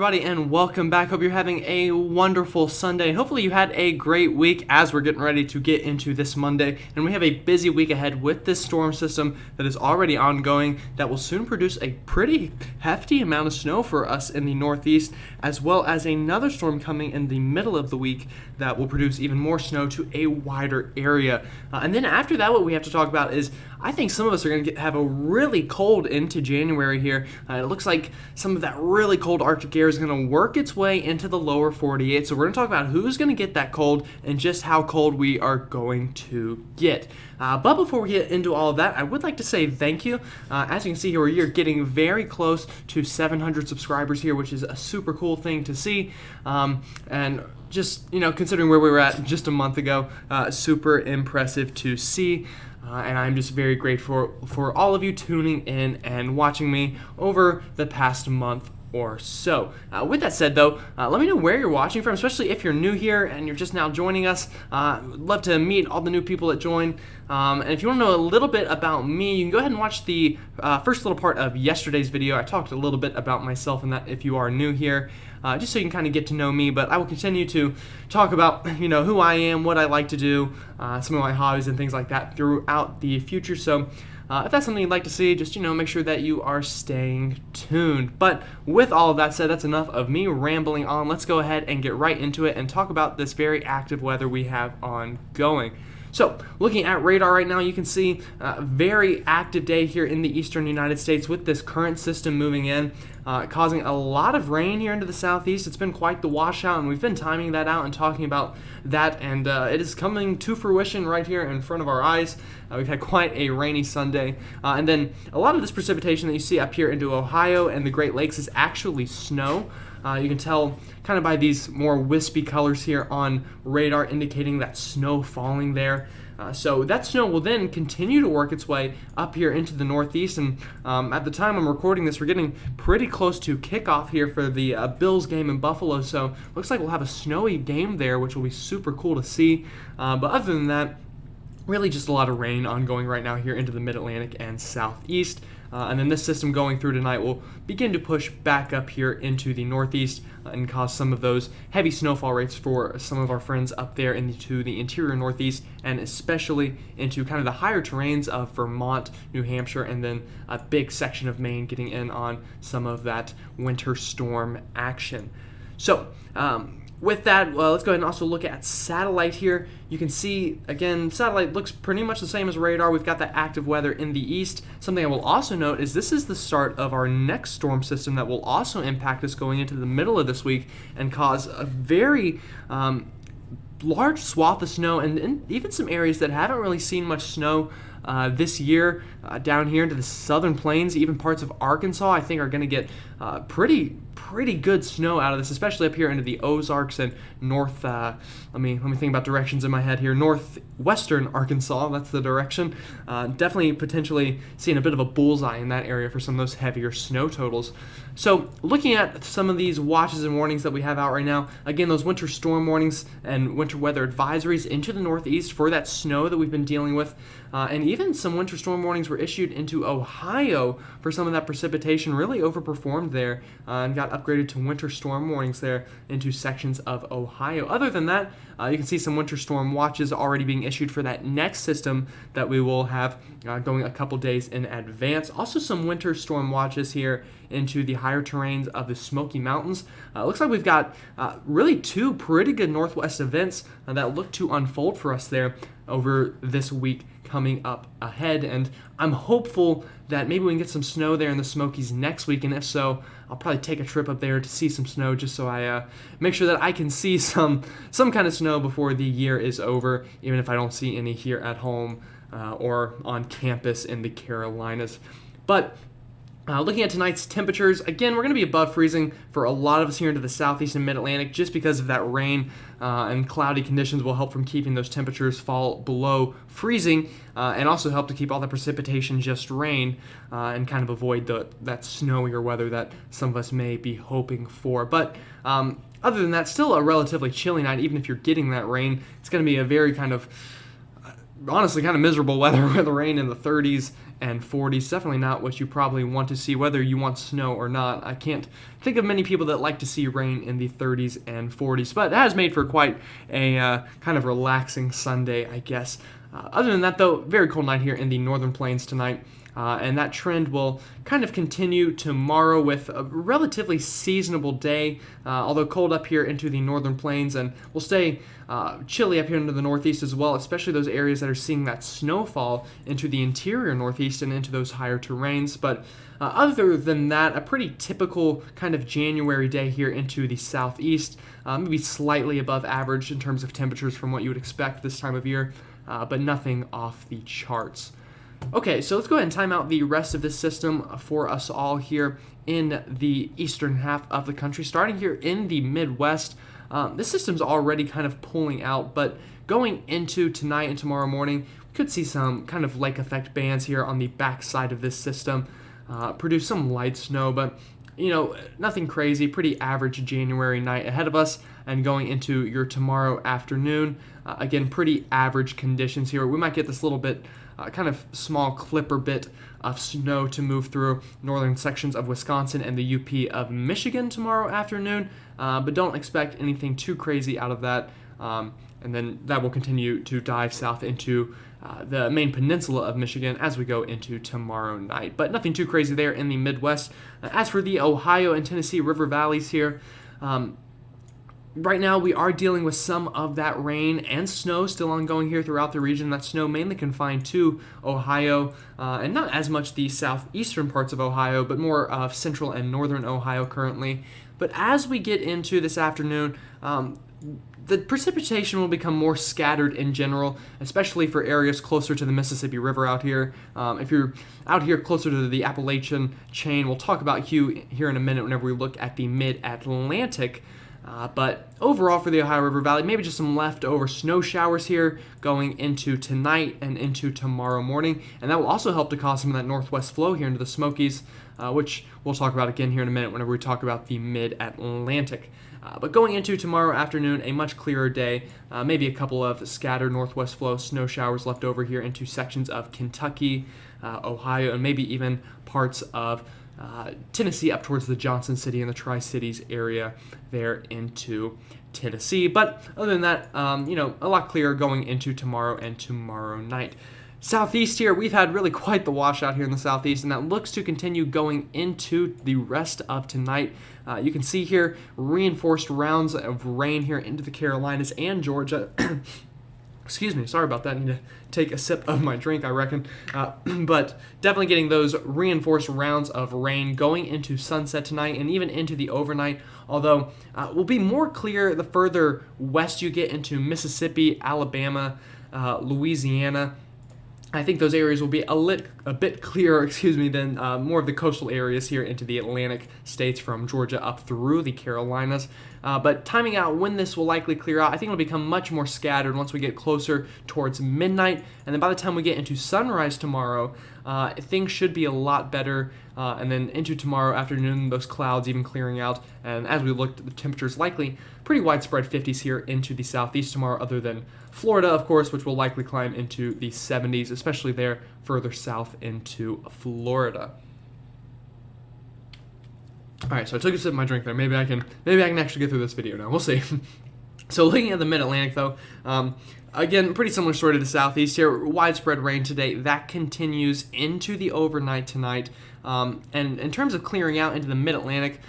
everybody, and welcome back. Hope you're having a wonderful Sunday. Hopefully you had a great week as we're getting ready to get into this Monday. And we have a busy week ahead with this storm system that is already ongoing that will soon produce a pretty hefty amount of snow for us in the Northeast, as well as another storm coming in the middle of the week that will produce even more snow to a wider area. And then after that, what we have to talk about is I think some of us are going to have a really cold into January here. It looks like some of that really cold Arctic air is going to work its way into the lower 48. So we're going to talk about who's going to get that cold and just how cold we are going to get. But before we get into all of that, I would like to say thank you. As you can see here, we're getting very close to 700 subscribers here, which is a super cool thing to see. And just, considering where we were at just a month ago, super impressive to see. And I'm just very grateful for all of you tuning in and watching me over the past month or so. With that said, though, let me know where you're watching from, especially if you're new here and you're just now joining us. I'd love to meet all the new people that join. And if you want to know a little bit about me, you can go ahead and watch the first little part of yesterday's video. I talked a little bit about myself in that if you are new here, just so you can kind of get to know me. But I will continue to talk about, who I am, what I like to do, some of my hobbies and things like that throughout the future. So if that's something you'd like to see, just, make sure that you are staying tuned. But with all of that said, that's enough of me rambling on. Let's go ahead and get right into it and talk about this very active weather we have ongoing. So, looking at radar right now, you can see a very active day here in the eastern United States with this current system moving in, causing a lot of rain here into the southeast. It's been quite the washout, and we've been timing that out and talking about that, and it is coming to fruition right here in front of our eyes. We've had quite a rainy Sunday, and then a lot of this precipitation that you see up here into Ohio and the Great Lakes is actually snow. You can tell kind of by these more wispy colors here on radar indicating that snow falling there. So that snow will then continue to work its way up here into the Northeast, and at the time I'm recording this, we're getting pretty close to kickoff here for the Bills game in Buffalo, so looks like we'll have a snowy game there, which will be super cool to see. But other than that, really just a lot of rain ongoing right now here into the Mid-Atlantic and Southeast. And then this system going through tonight will begin to push back up here into the Northeast and cause some of those heavy snowfall rates for some of our friends up there into the interior Northeast, and especially into kind of the higher terrains of Vermont, New Hampshire, and then a big section of Maine getting in on some of that winter storm action. So, with that, let's go ahead and also look at satellite here. You can see, again, satellite looks pretty much the same as radar. We've got that active weather in the east. Something I will also note is this is the start of our next storm system that will also impact us going into the middle of this week and cause a very large swath of snow and even some areas that haven't really seen much snow this year down here into the southern plains. Even parts of Arkansas, I think, are going to get pretty good snow out of this, especially up here into the Ozarks and north. Let me think about directions in my head here. Northwestern Arkansas, that's the direction. Definitely potentially seeing a bit of a bullseye in that area for some of those heavier snow totals. So looking at some of these watches and warnings that we have out right now, again, those winter storm warnings and winter weather advisories into the Northeast for that snow that we've been dealing with, and even some winter storm warnings were issued into Ohio for some of that precipitation. Really overperformed there and got upgraded to winter storm warnings there into sections of Ohio. Other than that, you can see some winter storm watches already being issued for that next system that we will have going a couple days in advance. Also some winter storm watches here into the higher terrains of the Smoky Mountains. Looks like we've got really two pretty good northwest events that look to unfold for us there over this week coming up ahead, and I'm hopeful that maybe we can get some snow there in the Smokies next week, and if so, I'll probably take a trip up there to see some snow just so I make sure that I can see some kind of snow before the year is over, even if I don't see any here at home or on campus in the Carolinas. But looking at tonight's temperatures, again, we're going to be above freezing for a lot of us here into the southeast and mid-Atlantic just because of that rain and cloudy conditions will help from keeping those temperatures fall below freezing and also help to keep all the precipitation just rain and kind of avoid that snowier weather that some of us may be hoping for. But other than that, still a relatively chilly night, even if you're getting that rain. It's going to be a very kind of honestly kind of miserable weather with rain in the 30s and 40s. Definitely not what you probably want to see, whether you want snow or not. I can't think of many people that like to see rain in the 30s and 40s, but it has made for quite a kind of relaxing Sunday, I guess. Other than that, though, very cold night here in the Northern Plains tonight. And that trend will kind of continue tomorrow with a relatively seasonable day, although cold up here into the Northern Plains, and will stay chilly up here into the Northeast as well, especially those areas that are seeing that snowfall into the interior Northeast and into those higher terrains. But other than that, a pretty typical kind of January day here into the Southeast, maybe slightly above average in terms of temperatures from what you would expect this time of year, but nothing off the charts. Okay, so let's go ahead and time out the rest of this system for us all here in the eastern half of the country. Starting here in the Midwest, this system's already kind of pulling out, but going into tonight and tomorrow morning, we could see some kind of lake effect bands here on the back side of this system, produce some light snow, but nothing crazy, pretty average January night ahead of us. And going into your tomorrow afternoon, again, pretty average conditions here. We might get this little bit, kind of small clipper bit of snow to move through northern sections of Wisconsin and the UP of Michigan tomorrow afternoon, but don't expect anything too crazy out of that. And then that will continue to dive south into the main peninsula of Michigan as we go into tomorrow night. But nothing too crazy there in the Midwest. As for the Ohio and Tennessee River valleys here, right now we are dealing with some of that rain and snow still ongoing here throughout the region. That snow mainly confined to Ohio, and not as much the southeastern parts of Ohio, but more of central and northern Ohio currently. But as we get into this afternoon, the precipitation will become more scattered in general, especially for areas closer to the Mississippi River out here. If you're out here closer to the Appalachian chain, we'll talk about here in a minute whenever we look at the mid-Atlantic. But overall for the Ohio River Valley, maybe just some leftover snow showers here going into tonight and into tomorrow morning. And that will also help to cause some of that northwest flow here into the Smokies, which we'll talk about again here in a minute whenever we talk about the mid-Atlantic. But going into tomorrow afternoon, a much clearer day, maybe a couple of scattered northwest flow snow showers left over here into sections of Kentucky, Ohio, and maybe even parts of Tennessee up towards the Johnson City and the Tri-Cities area there into Tennessee. But other than that, a lot clearer going into tomorrow and tomorrow night. Southeast here, we've had really quite the washout here in the southeast, and that looks to continue going into the rest of tonight. You can see here reinforced rounds of rain here into the Carolinas and Georgia. Excuse me, sorry about that. I need to take a sip of my drink, I reckon. But definitely getting those reinforced rounds of rain going into sunset tonight and even into the overnight. Although will be more clear the further west you get into Mississippi, Alabama, Louisiana. I think those areas will be a bit clearer, than more of the coastal areas here into the Atlantic states from Georgia up through the Carolinas. But timing out when this will likely clear out, I think it'll become much more scattered once we get closer towards midnight. And then by the time we get into sunrise tomorrow, things should be a lot better. And then into tomorrow afternoon, those clouds even clearing out. And as we looked, the temperatures likely pretty widespread 50s here into the southeast tomorrow, other than Florida, of course, which will likely climb into the 70s, especially there further south into Florida. All right, so I took a sip of my drink there. Maybe I can actually get through this video now. We'll see. So looking at the Mid-Atlantic, though, again, pretty similar story to the southeast here. Widespread rain today. That continues into the overnight tonight. And in terms of clearing out into the Mid-Atlantic,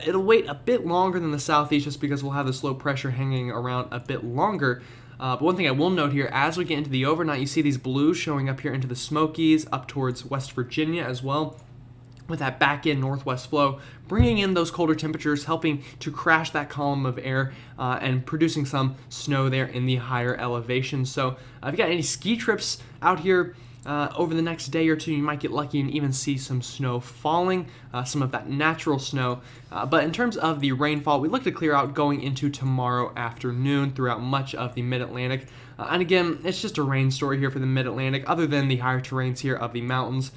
it'll wait a bit longer than the southeast just because we'll have this low pressure hanging around a bit longer. But one thing I will note here, as we get into the overnight, you see these blues showing up here into the Smokies, up towards West Virginia as well, with that back-end northwest flow, bringing in those colder temperatures, helping to crash that column of air and producing some snow there in the higher elevations. So if you got any ski trips out here over the next day or two, you might get lucky and even see some snow falling, some of that natural snow. But in terms of the rainfall, we look to clear out going into tomorrow afternoon throughout much of the Mid-Atlantic. And again, it's just a rain story here for the mid-Atlantic. Other than the higher terrains here of the mountains,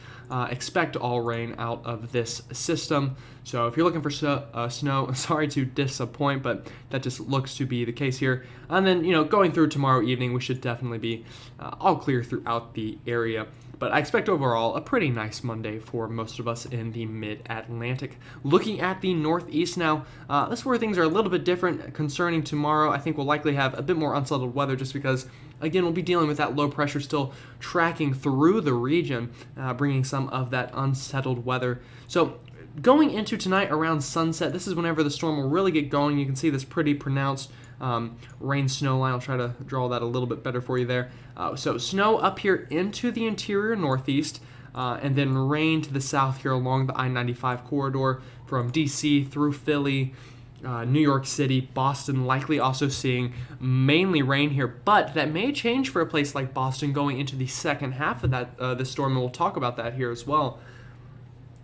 expect all rain out of this system. So if you're looking for snow, sorry to disappoint, but that just looks to be the case here. And then, going through tomorrow evening, we should definitely be all clear throughout the area. But I expect overall a pretty nice Monday for most of us in the mid-Atlantic. Looking at the Northeast now, this is where things are a little bit different concerning tomorrow. I think we'll likely have a bit more unsettled weather just because, again, we'll be dealing with that low pressure still tracking through the region, bringing some of that unsettled weather. So going into tonight around sunset, this is whenever the storm will really get going. You can see this pretty pronounced rain snow line. I'll try to draw that a little bit better for you there. So snow up here into the interior Northeast, and then rain to the south here along the I-95 corridor from DC through Philly, New York City, Boston, likely also seeing mainly rain here, but that may change for a place like Boston going into the second half of that this storm, and we'll talk about that here as well.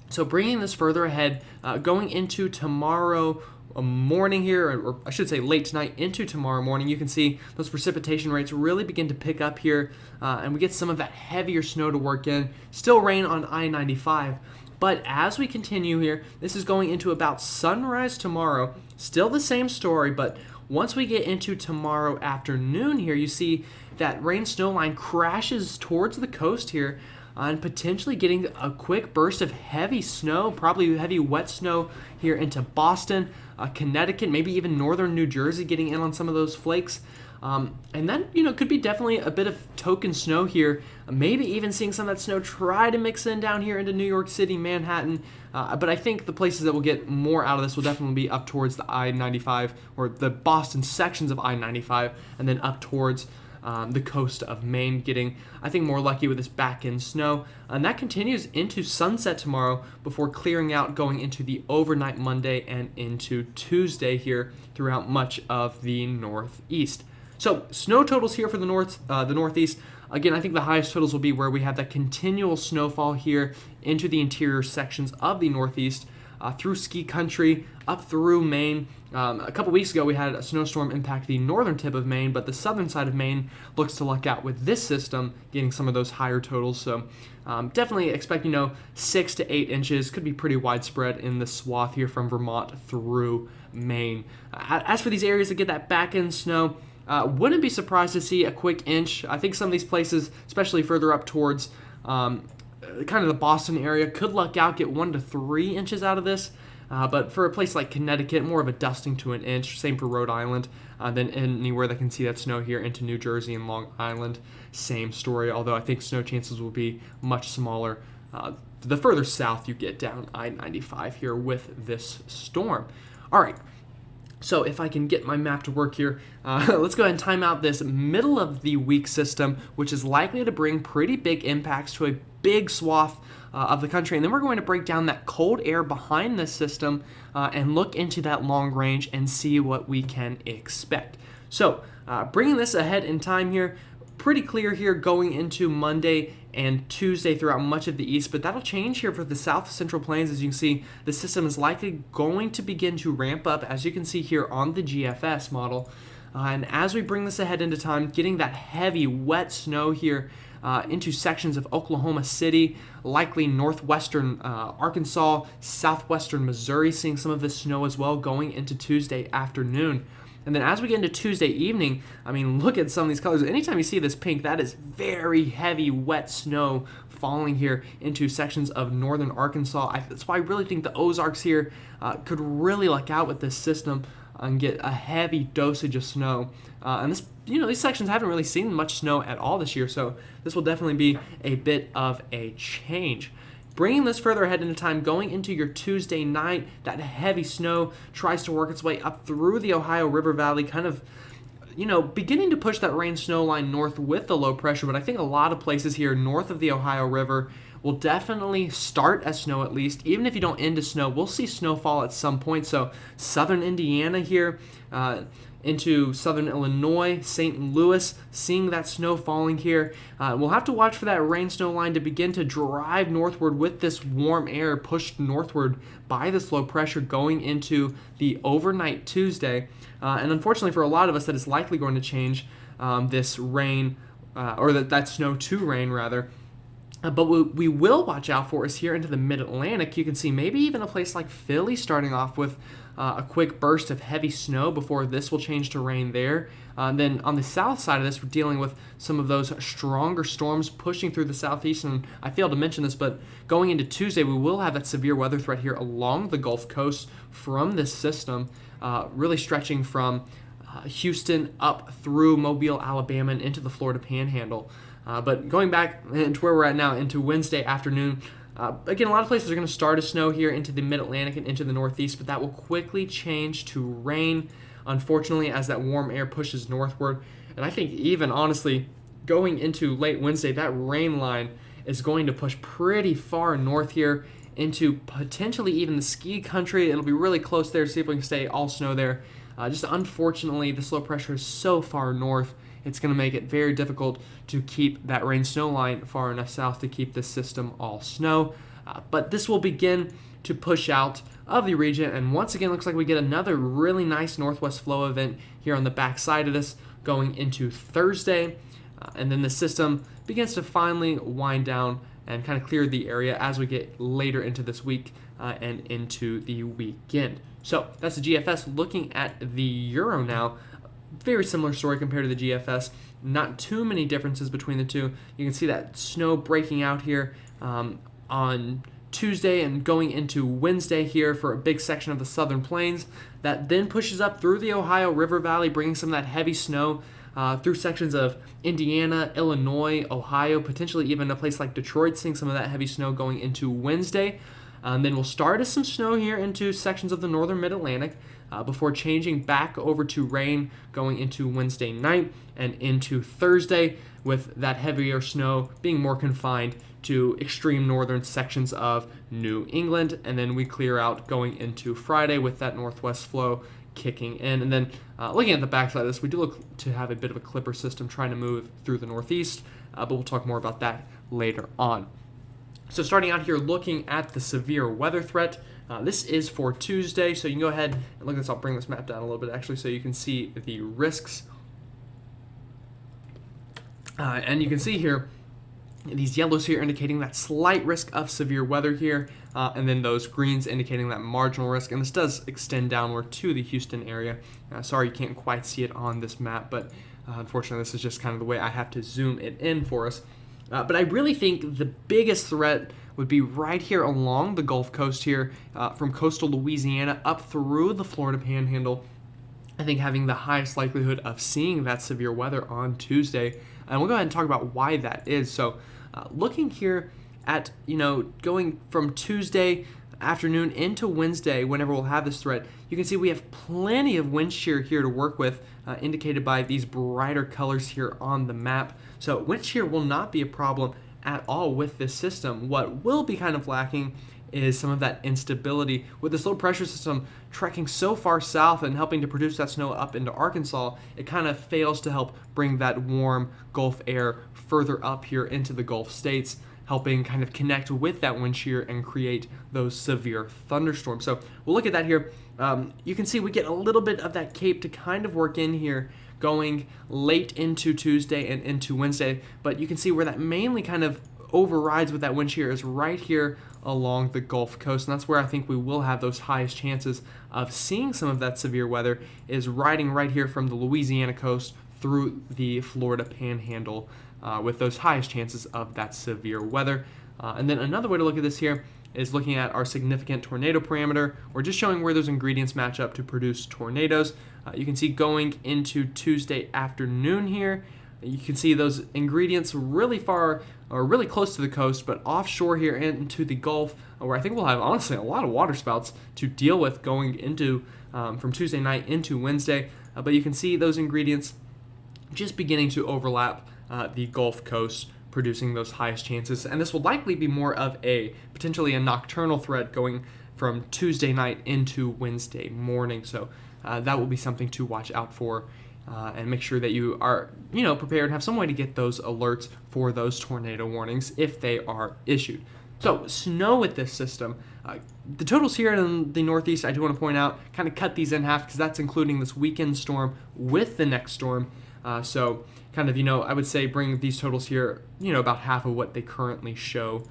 So bringing this further ahead, going into tomorrow morning here, or I should say late tonight into tomorrow morning, you can see those precipitation rates really begin to pick up here, and we get some of that heavier snow to work in. Still rain on I-95, but as we continue here, this is going into about sunrise tomorrow. Still the same story, but once we get into tomorrow afternoon here, you see that rain snow line crashes towards the coast here, and potentially getting a quick burst of heavy snow, probably heavy wet snow here into Boston, Connecticut, maybe even northern New Jersey getting in on some of those flakes. And then, could be definitely a bit of token snow here, maybe even seeing some of that snow try to mix in down here into New York City, Manhattan. But I think the places that will get more out of this will definitely be up towards the I-95 or the Boston sections of I-95, and then up towards the coast of Maine, getting, I think, more lucky with this back-end snow. And that continues into sunset tomorrow before clearing out going into the overnight Monday and into Tuesday here throughout much of the Northeast. So snow totals here for the Northeast. Again, I think the highest totals will be where we have that continual snowfall here into the interior sections of the Northeast, through ski country, up through Maine. A couple weeks ago, we had a snowstorm impact the northern tip of Maine, but the southern side of Maine looks to luck out with this system, getting some of those higher totals. So definitely expect, 6 to 8 inches. Could be pretty widespread in the swath here from Vermont through Maine. As for these areas that get that back-end snow, wouldn't be surprised to see a quick inch. I think some of these places, especially further up towards kind of the Boston area, could luck out, get 1 to 3 inches out of this. But for a place like Connecticut, more of a dusting to an inch. Same for Rhode Island. Then anywhere that can see that snow here into New Jersey and Long Island, same story. Although I think snow chances will be much smaller the further south you get down I-95 here with this storm. All right. So if I can get my map to work here, let's go ahead and time out this middle of the week system, which is likely to bring pretty big impacts to a big swath of the country. And then we're going to break down that cold air behind this system and look into that long range and see what we can expect. So bringing this ahead in time here, pretty clear here going into Monday and Tuesday throughout much of the east, but that'll change here for the south central plains. As you can see, the system is likely going to begin to ramp up, as you can see here on the GFS model. And as we bring this ahead into time, getting that heavy wet snow here into sections of Oklahoma City, likely northwestern Arkansas, southwestern Missouri, seeing some of this snow as well going into Tuesday afternoon. And then as we get into Tuesday evening, look at some of these colors. Anytime you see this pink, that is very heavy, wet snow falling here into sections of northern Arkansas. That's why I really think the Ozarks here could really luck out with this system and get a heavy dosage of snow. And this, these sections haven't really seen much snow at all this year, so this will definitely be a bit of a change. Bringing this further ahead into time, going into your Tuesday night, that heavy snow tries to work its way up through the Ohio River Valley, kind of, beginning to push that rain snow line north with the low pressure. But I think a lot of places here north of the Ohio River will definitely start as snow at least. Even if you don't end as snow, we'll see snowfall at some point. So southern Indiana here, into southern Illinois, St. Louis, seeing that snow falling here. We'll have to watch for that rain snow line to begin to drive northward with this warm air pushed northward by this low pressure going into the overnight Tuesday. And unfortunately for a lot of us, that is likely going to change this rain, or that snow to rain rather. But what we will watch out for is here into the mid-Atlantic. You can see maybe even a place like Philly starting off with a quick burst of heavy snow before this will change to rain there. Then on the south side of this, we're dealing with some of those stronger storms pushing through the southeast. And I failed to mention this, but going into Tuesday, we will have that severe weather threat here along the Gulf Coast from this system, really stretching from Houston up through Mobile, Alabama, and into the Florida Panhandle. But going back to where we're at now, into Wednesday afternoon, again, a lot of places are going to start to snow here into the mid-Atlantic and into the northeast, but that will quickly change to rain, unfortunately, as that warm air pushes northward. And I think even, honestly, going into late Wednesday, that rain line is going to push pretty far north here into potentially even the ski country. It'll be really close there, see if we can stay all snow there. Just unfortunately, the low pressure is so far north, it's going to make it very difficult to keep that rain-snow line far enough south to keep this system all snow. But this will begin to push out of the region, and once again, looks like we get another really nice northwest flow event here on the back side of this going into Thursday. And then the system begins to finally wind down and kind of clear the area as we get later into this week and into the weekend. So that's the GFS. Looking at the Euro now, very similar story compared to the GFS. Not too many differences between the two. You can see that snow breaking out here on Tuesday and going into Wednesday here for a big section of the southern plains. That then pushes up through the Ohio River Valley, bringing some of that heavy snow through sections of Indiana, Illinois, Ohio, potentially even a place like Detroit, seeing some of that heavy snow going into Wednesday. Then we'll start as some snow here into sections of the northern mid-Atlantic before changing back over to rain going into Wednesday night and into Thursday, with that heavier snow being more confined to extreme northern sections of New England. And then we clear out going into Friday with that northwest flow kicking in. And then looking at the backside of this, we do look to have a bit of a clipper system trying to move through the northeast, but we'll talk more about that later on. So starting out here, looking at the severe weather threat, this is for Tuesday, so you can go ahead and look at this. I'll bring this map down a little bit actually so you can see the risks. And you can see here, these yellows here indicating that slight risk of severe weather here, and then those greens indicating that marginal risk. And this does extend downward to the Houston area. Sorry you can't quite see it on this map, but unfortunately this is just kind of the way I have to zoom it in for us. But I really think the biggest threat would be right here along the Gulf Coast here, from coastal Louisiana up through the Florida Panhandle. I think having the highest likelihood of seeing that severe weather on Tuesday. And we'll go ahead and talk about why that is. So looking here at, going from Tuesday afternoon into Wednesday, whenever we'll have this threat, you can see we have plenty of wind shear here to work with, indicated by these brighter colors here on the map. So wind shear will not be a problem at all with this system. What will be kind of lacking is some of that instability. With this low pressure system trekking so far south and helping to produce that snow up into Arkansas, it kind of fails to help bring that warm Gulf air further up here into the Gulf states, helping kind of connect with that wind shear and create those severe thunderstorms. So we'll look at that here. You can see we get a little bit of that cape to kind of work in here going late into Tuesday and into Wednesday, but you can see where that mainly kind of overrides with that wind shear is right here along the Gulf Coast, and that's where I think we will have those highest chances of seeing some of that severe weather, is riding right here from the Louisiana coast through the Florida Panhandle, with those highest chances of that severe weather. And then another way to look at this here is looking at our significant tornado parameter, or just showing where those ingredients match up to produce tornadoes. You can see going into Tuesday afternoon here, you can see those ingredients really far, or really close to the coast, but offshore here into the Gulf, where I think we'll have, honestly, a lot of water spouts to deal with going into, from Tuesday night into Wednesday. But you can see those ingredients just beginning to overlap the Gulf Coast, producing those highest chances. And this will likely be more of a, potentially a nocturnal threat going from Tuesday night into Wednesday morning. So that will be something to watch out for. And make sure that you are, prepared and have some way to get those alerts for those tornado warnings if they are issued. So snow with this system. The totals here in the Northeast, I do want to point out, kind of cut these in half because that's including this weekend storm with the next storm. So kind of, I would say bring these totals here, about half of what they currently show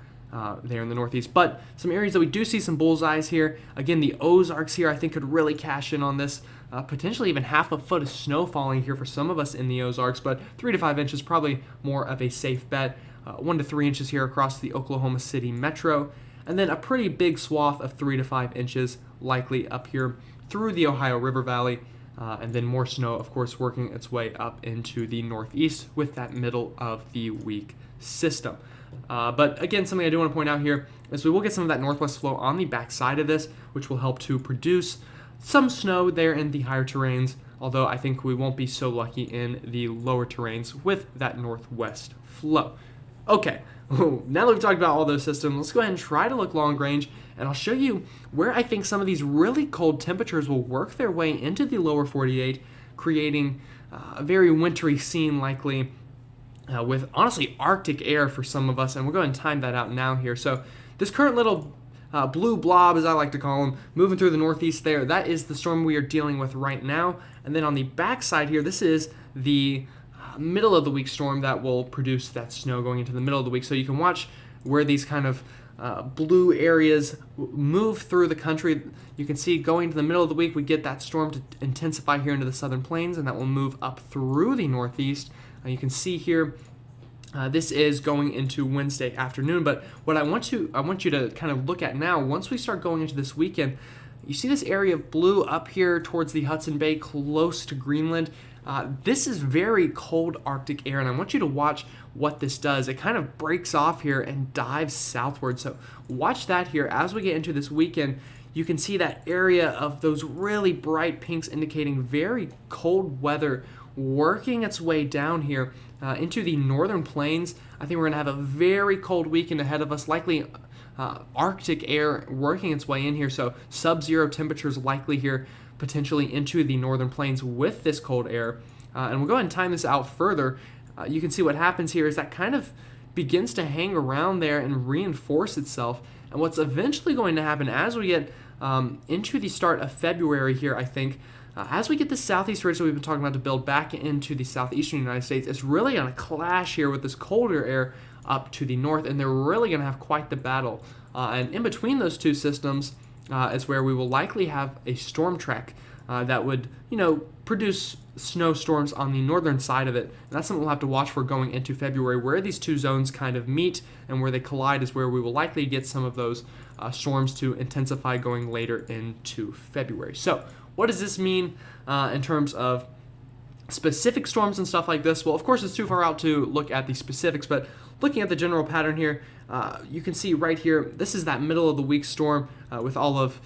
there in the Northeast. But some areas that we do see some bullseyes here. Again, the Ozarks here I think could really cash in on this. Potentially even half a foot of snow falling here for some of us in the Ozarks, but 3 to 5 inches probably more of a safe bet. 1 to 3 inches here across the Oklahoma City metro, and then a pretty big swath of 3 to 5 inches likely up here through the Ohio River Valley, and then more snow, of course, working its way up into the Northeast with that middle of the week system. But again, something I do want to point out here is we will get some of that northwest flow on the backside of this, which will help to produce some snow there in the higher terrains, although I think we won't be so lucky in the lower terrains with that northwest flow. Okay, now that we've talked about all those systems, let's go ahead and try to look long range, and I'll show you where I think some of these really cold temperatures will work their way into the lower 48, creating a very wintry scene likely with honestly Arctic air for some of us, and we'll go ahead and time that out now here. So this current little blue blob, as I like to call them, moving through the Northeast there, that is the storm we are dealing with right now. And then on the backside here, this is the middle of the week storm that will produce that snow going into the middle of the week. So you can watch where these kind of blue areas move through the country. You can see going to the middle of the week, we get that storm to intensify here into the southern plains, and that will move up through the Northeast. You can see here, this is going into Wednesday afternoon, but what I want you to kind of look at now, once we start going into this weekend, you see this area of blue up here towards the Hudson Bay, close to Greenland. This is very cold Arctic air, and I want you to watch what this does. It kind of breaks off here and dives southward, so watch that here. As we get into this weekend, you can see that area of those really bright pinks indicating very cold weather working its way down here into the northern plains. I think we're going to have a very cold weekend ahead of us, likely Arctic air working its way in here, so sub-zero temperatures likely here potentially into the northern plains with this cold air. And we'll go ahead and time this out further. You can see what happens here is that kind of begins to hang around there and reinforce itself. And what's eventually going to happen as we get into the start of February here, I think, as we get the southeast ridge that we've been talking about to build back into the southeastern United States, it's really going to clash here with this colder air up to the north, and they're really going to have quite the battle. And in between those two systems is where we will likely have a storm track that would, produce snowstorms on the northern side of it. And that's something we'll have to watch for going into February. Where these two zones kind of meet and where they collide is where we will likely get some of those storms to intensify going later into February. So what does this mean in terms of specific storms and stuff like this? Well, of course, it's too far out to look at the specifics, but looking at the general pattern here, you can see right here, this is that middle of the week storm with all of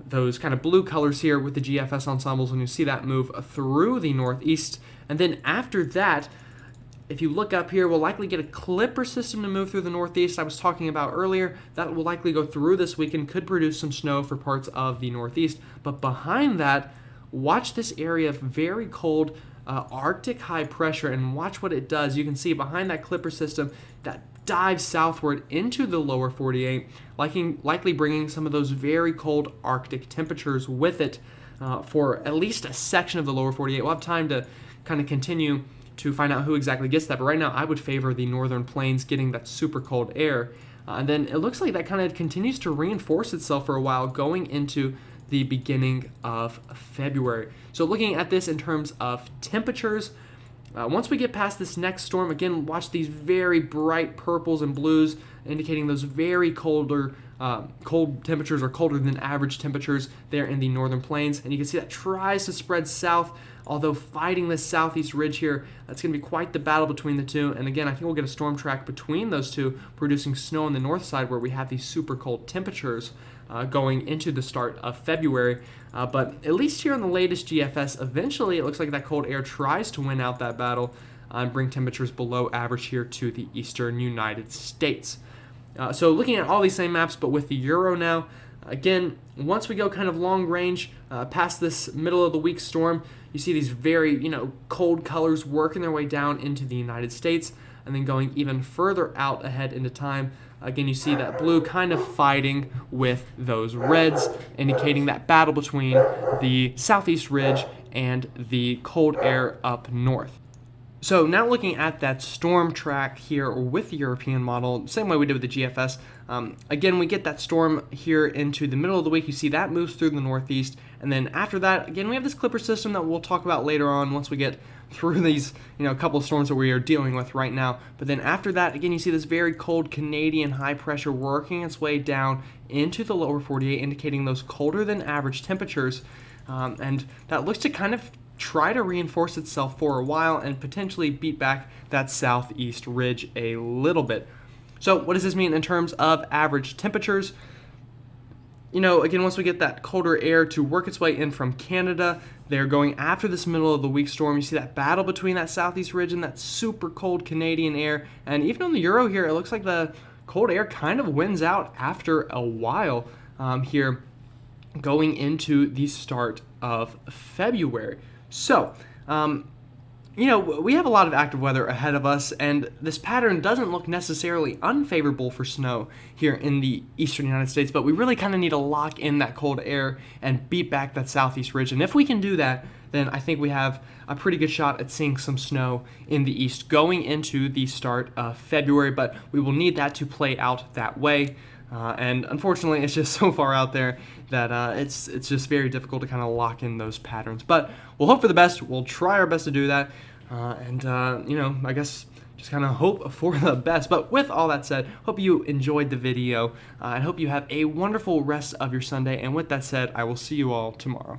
those kind of blue colors here with the GFS ensembles, and you see that move through the Northeast. And then after that, if you look up here, we'll likely get a Clipper system to move through the Northeast I was talking about earlier. That will likely go through this weekend, could produce some snow for parts of the Northeast. But behind that, watch this area of very cold Arctic high pressure and watch what it does. You can see behind that Clipper system that dives southward into the lower 48, likely bringing some of those very cold Arctic temperatures with it for at least a section of the lower 48. We'll have time to kind of continue to find out who exactly gets that, but right now I would favor the northern plains getting that super cold air. And then it looks like that kind of continues to reinforce itself for a while going into the beginning of February. So looking at this in terms of temperatures, once we get past this next storm, again, watch these very bright purples and blues indicating those very cold temperatures or colder than average temperatures there in the northern plains. And you can see that tries to spread south, although fighting this southeast ridge here, that's going to be quite the battle between the two. And again, I think we'll get a storm track between those two, producing snow on the north side where we have these super cold temperatures going into the start of February. But at least here on the latest GFS, eventually it looks like that cold air tries to win out that battle and bring temperatures below average here to the eastern United States. So looking at all these same maps, but with the Euro now, again, once we go kind of long range past this middle of the week storm, you see these very, cold colors working their way down into the United States, and then going even further out ahead into time. Again, you see that blue kind of fighting with those reds, indicating that battle between the southeast ridge and the cold air up north. So now looking at that storm track here with the European model, same way we did with the GFS. Again, we get that storm here into the middle of the week. You see that moves through the northeast. And then after that, again, we have this Clipper system that we'll talk about later on once we get through these, couple of storms that we are dealing with right now. But then after that, again, you see this very cold Canadian high pressure working its way down into the lower 48, indicating those colder than average temperatures. And that looks to kind of try to reinforce itself for a while and potentially beat back that southeast ridge a little bit. So what does this mean in terms of average temperatures? Again, once we get that colder air to work its way in from Canada, they're going after this middle of the week storm. You see that battle between that southeast ridge and that super cold Canadian air. And even on the Euro here, it looks like the cold air kind of wins out after a while here going into the start of February. So, we have a lot of active weather ahead of us, and this pattern doesn't look necessarily unfavorable for snow here in the eastern United States, but we really kind of need to lock in that cold air and beat back that southeast ridge. And if we can do that, then I think we have a pretty good shot at seeing some snow in the east going into the start of February, but we will need that to play out that way. And unfortunately, it's just so far out there that it's just very difficult to kind of lock in those patterns. But we'll hope for the best. We'll try our best to do that. I guess just kind of hope for the best. But with all that said, hope you enjoyed the video. I hope you have a wonderful rest of your Sunday. And with that said, I will see you all tomorrow.